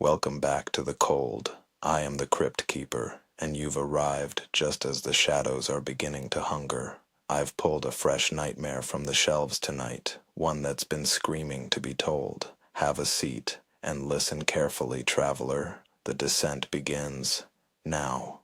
Welcome back to the cold. I am the crypt keeper, and you've arrived just as the shadows are beginning to hunger. I've pulled a fresh nightmare from the shelves tonight, one that's been screaming to be told. Have a seat, and listen carefully, traveler. The descent begins now.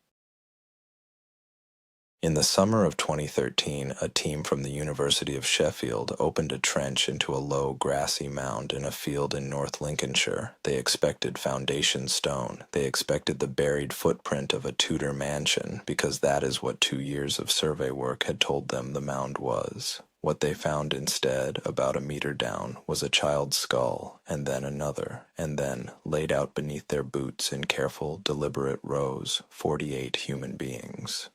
In the summer of 2013, a team from the University of Sheffield opened a trench into a low, grassy mound in a field in North Lincolnshire. They expected foundation stone. They expected the buried footprint of a Tudor mansion, because that is what 2 years of survey work had told them the mound was. What they found instead, about a meter down, was a child's skull, and then another, and then, laid out beneath their boots in careful, deliberate rows, 48 human beings.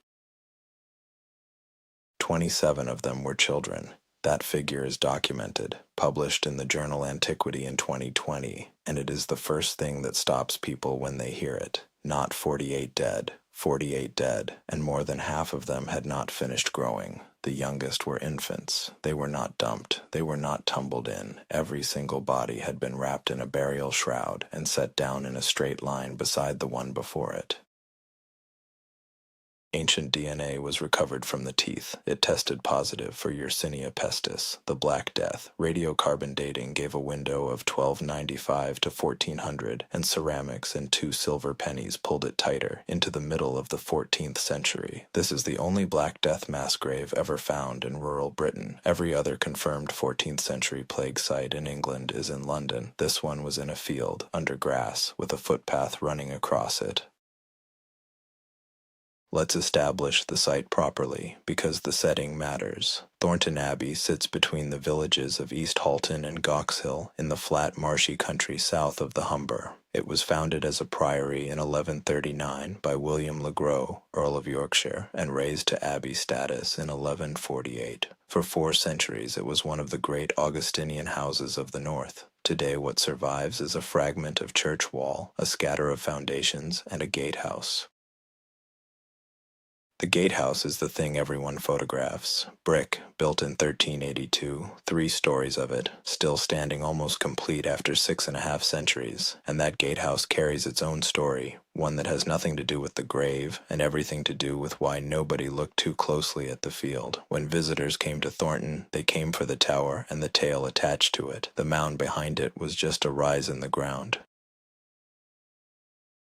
27 of them were children. That figure is documented, published in the journal Antiquity in 2020, and it is the first thing that stops people when they hear it. Not 48 dead, 48 dead, and more than half of them had not finished growing. The youngest were infants. They were not dumped. They were not tumbled in. Every single body had been wrapped in a burial shroud and set down in a straight line beside the one before it. Ancient DNA was recovered from the teeth. It tested positive for Yersinia pestis, the Black Death. Radiocarbon dating gave a window of 1295 to 1400, and ceramics and 2 silver pennies pulled it tighter, into the middle of the 14th century. This is the only Black Death mass grave ever found in rural Britain. Every other confirmed 14th century plague site in England is in London. This one was in a field, under grass, with a footpath running across it. Let's establish the site properly, because the setting matters. Thornton Abbey sits between the villages of East Halton and Goxhill in the flat marshy country south of the Humber. It was founded as a priory in 1139 by William le Gros, Earl of Yorkshire, and raised to abbey status in 1148. For 4 centuries it was one of the great Augustinian houses of the north. Today what survives is a fragment of church wall, a scatter of foundations, and a gatehouse. The gatehouse is the thing everyone photographs. Brick, built in 1382, 3 stories of it, still standing almost complete after 6.5 centuries, and that gatehouse carries its own story, one that has nothing to do with the grave, and everything to do with why nobody looked too closely at the field. When visitors came to Thornton, they came for the tower and the tale attached to it. The mound behind it was just a rise in the ground.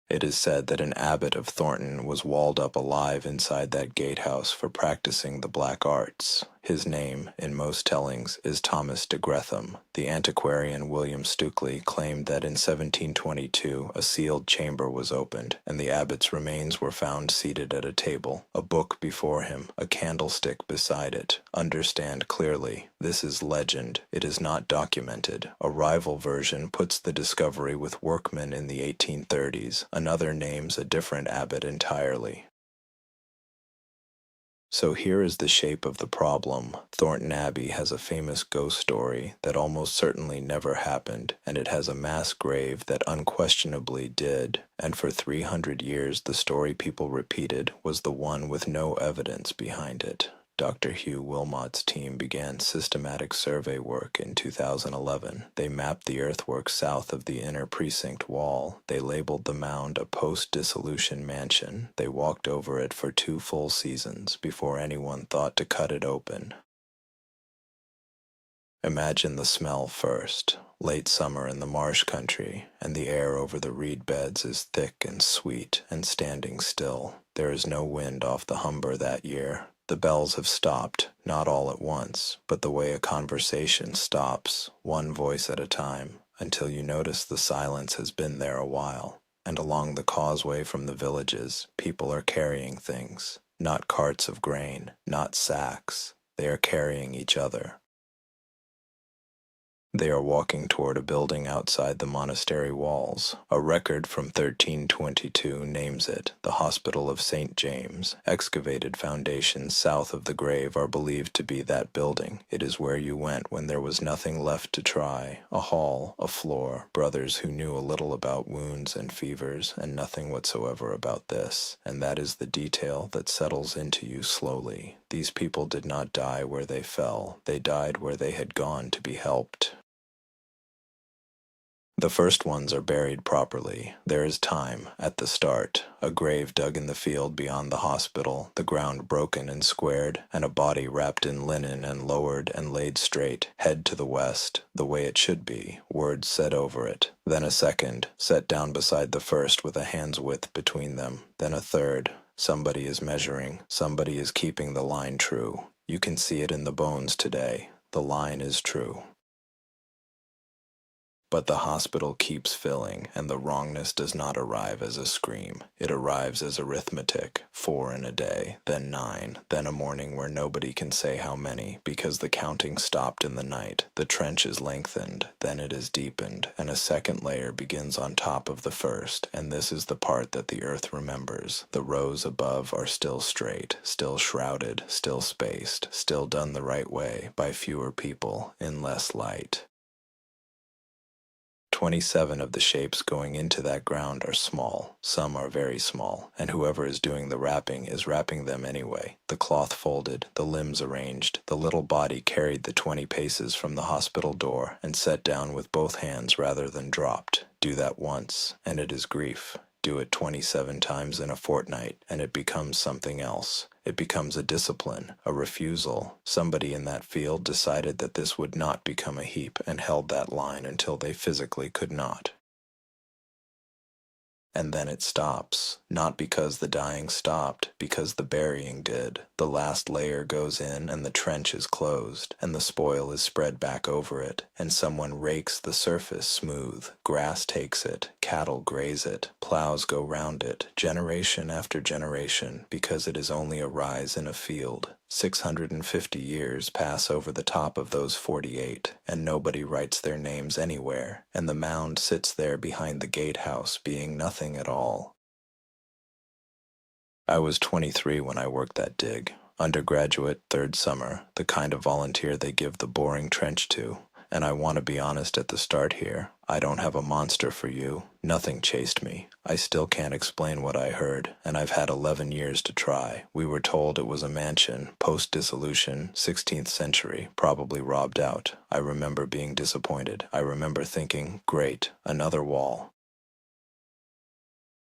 It is said that an abbot of Thornton was walled up alive inside that gatehouse for practicing the black arts. His name, in most tellings, is Thomas de Gretham. The antiquarian William Stukeley claimed that in 1722 a sealed chamber was opened, and the abbot's remains were found seated at a table, a book before him, a candlestick beside it. Understand clearly, this is legend. It is not documented. A rival version puts the discovery with workmen in the 1830s. Another names a different abbot entirely. So here is the shape of the problem. Thornton Abbey has a famous ghost story that almost certainly never happened, and it has a mass grave that unquestionably did, and for 300 years the story people repeated was the one with no evidence behind it. Dr. Hugh Wilmot's team began systematic survey work in 2011. They mapped the earthwork south of the inner precinct wall. They labeled the mound a post-dissolution mansion. They walked over it for 2 full seasons before anyone thought to cut it open. Imagine the smell first. Late summer in the marsh country, and the air over the reed beds is thick and sweet and standing still. There is no wind off the Humber that year. The bells have stopped, not all at once, but the way a conversation stops, one voice at a time, until you notice the silence has been there a while. And along the causeway from the villages, people are carrying things. Not carts of grain, not sacks. They are carrying each other. They are walking toward a building outside the monastery walls. A record from 1322 names it the Hospital of St. James. Excavated foundations south of the grave are believed to be that building. It is where you went when there was nothing left to try. A hall, a floor, brothers who knew a little about wounds and fevers and nothing whatsoever about this. And that is the detail that settles into you slowly. These people did not die where they fell. They died where they had gone to be helped. The first ones are buried properly. There is time at the start, a grave dug in the field beyond the hospital, the ground broken and squared, and a body wrapped in linen and lowered and laid straight, head to the west, the way it should be, words said over it. Then a second, set down beside the first with a hand's width between them. Then a third. Somebody is measuring. Somebody is keeping the line true. You can see it in the bones today. The line is true. But the hospital keeps filling, and the wrongness does not arrive as a scream. It arrives as arithmetic, 4 in a day, then 9, then a morning where nobody can say how many, because the counting stopped in the night. The trench is lengthened, then it is deepened, and a second layer begins on top of the first, and this is the part that the earth remembers. The rows above are still straight, still shrouded, still spaced, still done the right way, by fewer people, in less light. 27 of the shapes going into that ground are small, some are very small, and whoever is doing the wrapping is wrapping them anyway. The cloth folded, the limbs arranged, the little body carried the 20 paces from the hospital door and set down with both hands rather than dropped. Do that once, and it is grief. Do it 27 times in a fortnight, and it becomes something else. It becomes a discipline, a refusal. Somebody in that field decided that this would not become a heap and held that line until they physically could not. And then it stops, not because the dying stopped, because the burying did. The last layer goes in and the trench is closed, and the spoil is spread back over it, and someone rakes the surface smooth. Grass takes it, cattle graze it, plows go round it, generation after generation, because it is only a rise in a field. 650 years pass over the top of those 48, and nobody writes their names anywhere, and the mound sits there behind the gatehouse, being nothing at all. I was 23 when I worked that dig. Undergraduate, third summer, the kind of volunteer they give the boring trench to. And I want to be honest at the start here. I don't have a monster for you. Nothing chased me. I still can't explain what I heard, and I've had 11 years to try. We were told it was a mansion, post-dissolution, 16th century, probably robbed out. I remember being disappointed. I remember thinking, great, another wall.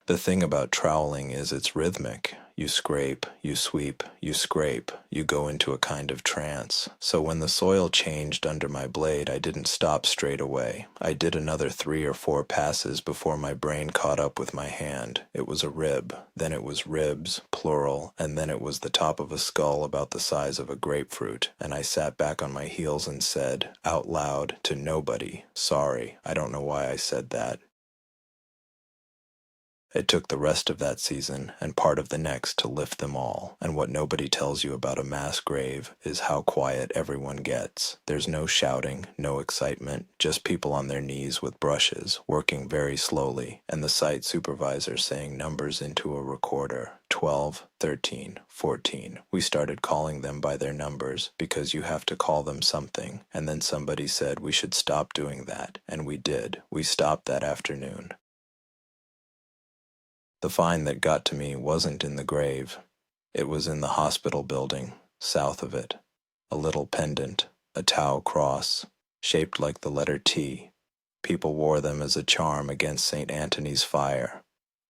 The thing about troweling is it's rhythmic. You scrape, you sweep, you scrape, you go into a kind of trance. So when the soil changed under my blade, I didn't stop straight away. I did another 3 or 4 passes before my brain caught up with my hand. It was a rib, then it was ribs, plural, and then it was the top of a skull about the size of a grapefruit, and I sat back on my heels and said, out loud, to nobody, sorry, I don't know why I said that. It took the rest of that season and part of the next to lift them all, and what nobody tells you about a mass grave is how quiet everyone gets. There's no shouting, no excitement, just people on their knees with brushes, working very slowly, and the site supervisor saying numbers into a recorder. 12, 13, 14. We started calling them by their numbers because you have to call them something, and then somebody said we should stop doing that, and we did. We stopped that afternoon. The find that got to me wasn't in the grave. It was in the hospital building, south of it. A little pendant, a Tau cross, shaped like the letter T. People wore them as a charm against St. Anthony's fire.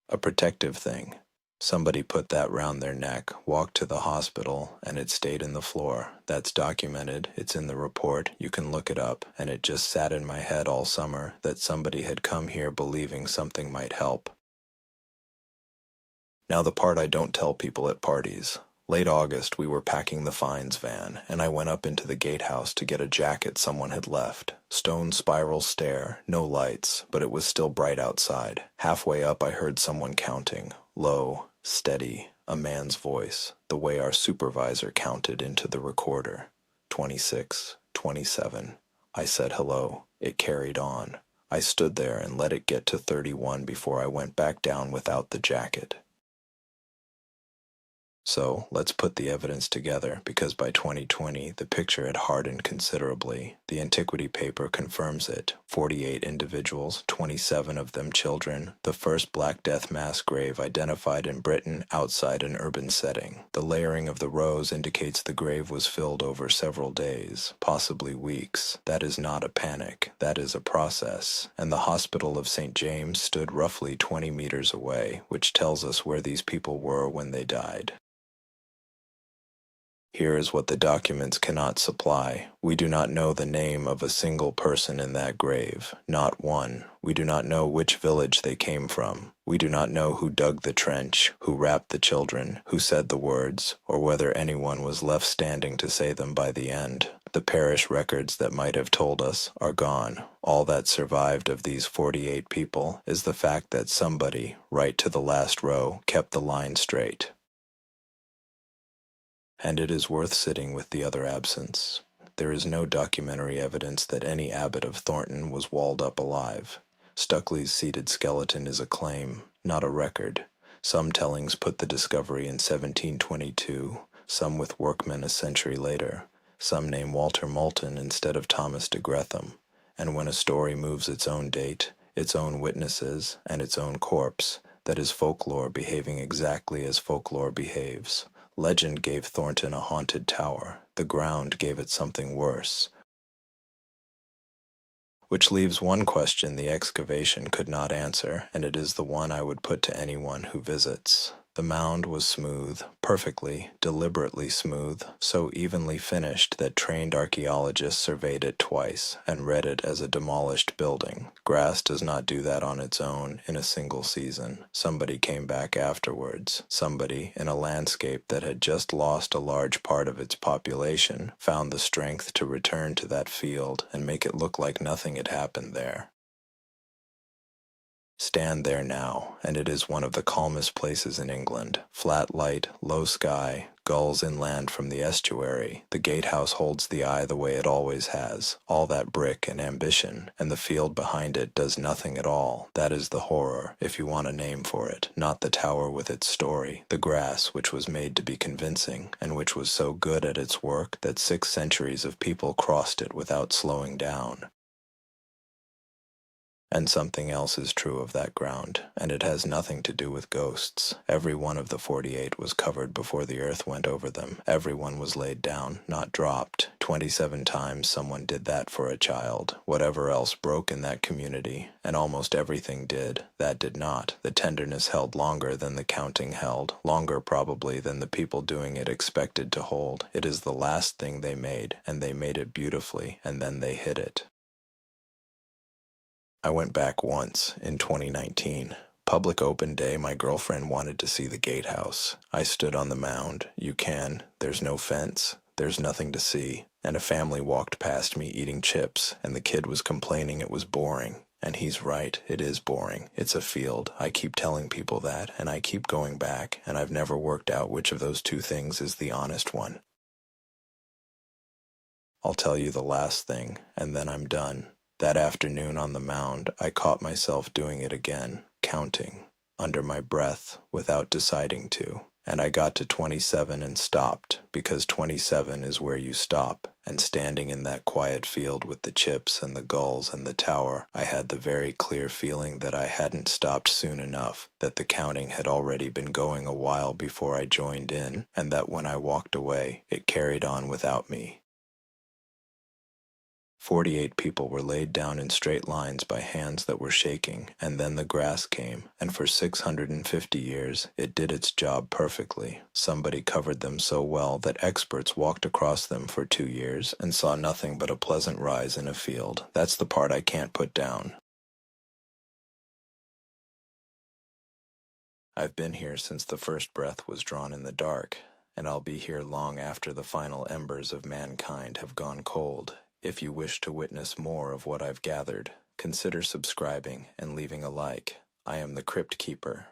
A protective thing. Somebody put that round their neck, walked to the hospital, and it stayed in the floor. That's documented, it's in the report, you can look it up, and it just sat in my head all summer that somebody had come here believing something might help. Now the part I don't tell people at parties. Late August, we were packing the finds van, and I went up into the gatehouse to get a jacket someone had left. Stone spiral stair, no lights, but it was still bright outside. Halfway up I heard someone counting, low, steady, a man's voice, the way our supervisor counted into the recorder. 26, 27. I said hello. It carried on. I stood there and let it get to 31 before I went back down without the jacket. So let's put the evidence together, because by 2020 the picture had hardened considerably. The antiquity paper confirms it. 48 individuals, 27 of them children, the first Black Death mass grave identified in Britain outside an urban setting. The layering of the rows indicates the grave was filled over several days, possibly weeks. That is not a panic, that is a process. And the Hospital of St. James stood roughly 20 meters away, which tells us where these people were when they died. Here is what the documents cannot supply. We do not know the name of a single person in that grave, not one. We do not know which village they came from. We do not know who dug the trench, who wrapped the children, who said the words, or whether anyone was left standing to say them by the end. The parish records that might have told us are gone. All that survived of these 48 people is the fact that somebody, right to the last row, kept the line straight. And it is worth sitting with the other absents. There is no documentary evidence that any abbot of Thornton was walled up alive. Stuckley's seated skeleton is a claim, not a record. Some tellings put the discovery in 1722, some with workmen a century later. Some name Walter Moulton instead of Thomas de Gretham. And when a story moves its own date, its own witnesses, and its own corpse, that is folklore behaving exactly as folklore behaves. Legend gave Thornton a haunted tower. The ground gave it something worse. Which leaves one question the excavation could not answer, and it is the one I would put to anyone who visits. The mound was smooth, perfectly, deliberately smooth, so evenly finished that trained archaeologists surveyed it twice and read it as a demolished building. Grass does not do that on its own in a single season. Somebody came back afterwards. Somebody, in a landscape that had just lost a large part of its population, found the strength to return to that field and make it look like nothing had happened there. Stand there now, and it is one of the calmest places in England. Flat light, low sky, gulls inland from the estuary. The gatehouse holds the eye the way it always has. All that brick and ambition, and the field behind it does nothing at all. That is the horror, if you want a name for it. Not the tower with its story. The grass, which was made to be convincing, and which was so good at its work that 6 centuries of people crossed it without slowing down. And something else is true of that ground, and it has nothing to do with ghosts. Every one of the 48 was covered before the earth went over them. Everyone was laid down, not dropped. 27 times someone did that for a child. Whatever else broke in that community, and almost everything did, that did not. The tenderness held longer than the counting held, longer probably than the people doing it expected to hold. It is the last thing they made, and they made it beautifully, and then they hid it. I went back once, in 2019. Public open day, my girlfriend wanted to see the gatehouse. I stood on the mound. You can. There's no fence. There's nothing to see. And a family walked past me eating chips, and the kid was complaining it was boring. And he's right, it is boring. It's a field. I keep telling people that, and I keep going back, and I've never worked out which of those two things is the honest one. I'll tell you the last thing, and then I'm done. That afternoon on the mound, I caught myself doing it again, counting, under my breath, without deciding to. And I got to 27 and stopped, because 27 is where you stop. And standing in that quiet field with the chips and the gulls and the tower, I had the very clear feeling that I hadn't stopped soon enough, that the counting had already been going a while before I joined in, and that when I walked away, it carried on without me. 48 people were laid down in straight lines by hands that were shaking, and then the grass came, and for 650 years it did its job perfectly. Somebody covered them so well that experts walked across them for 2 years and saw nothing but a pleasant rise in a field. That's the part I can't put down. I've been here since the first breath was drawn in the dark, and I'll be here long after the final embers of mankind have gone cold. If you wish to witness more of what I've gathered, consider subscribing and leaving a like. I am the Crypt Keeper.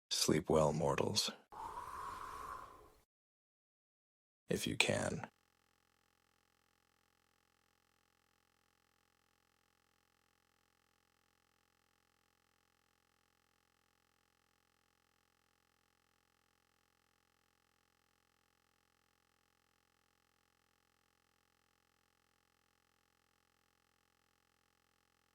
Sleep well, mortals. If you can.